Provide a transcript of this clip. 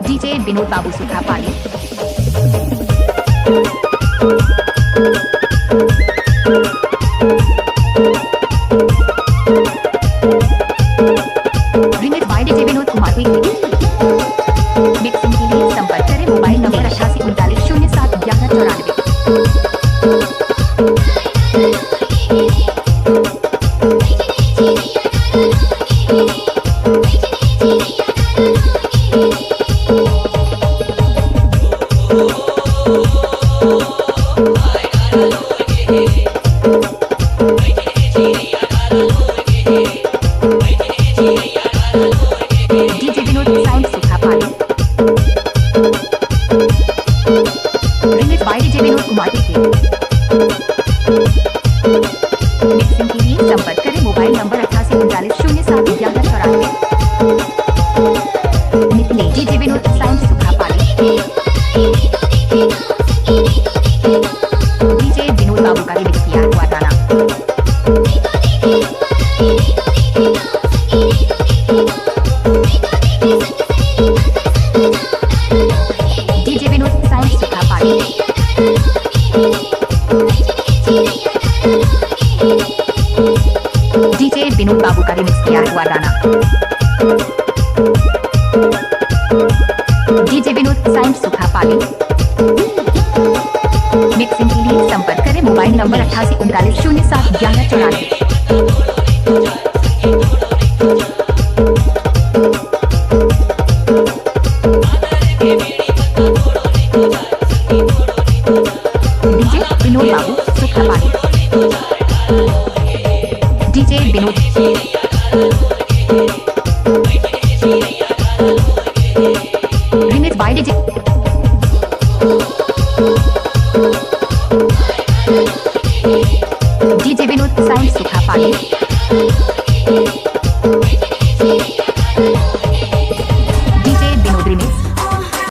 DJ Vinod Babu Sukha Pali. Remix by DJ Vinod Kumar की। मिक्सिंग के लिए संपर्क करें mobile number 8839071194। DJ Vinod sound Sukha Pali. Remix by DJ Vinod Kumar की। मिक्सिंग के लिए संपर्क करें mobile number 8839071194। DJ Vinod sound Sukha Pali. DJ Vinod बाबू का रिमिक्स किया हुआ गाना। DJ Vinod sound Sukha Pali. DJ Vinod बाबू का रिमिक्स किया हुआ गाना। डीजे विनोद साउंड सुखा पाली। मिक्सिंग के लिए संपर्क करें mobile number 8839071194। DJ Vinod Babu Sukha Pali. DJ Vinod remix by DJ DJ Vinod sound Sukha Pali.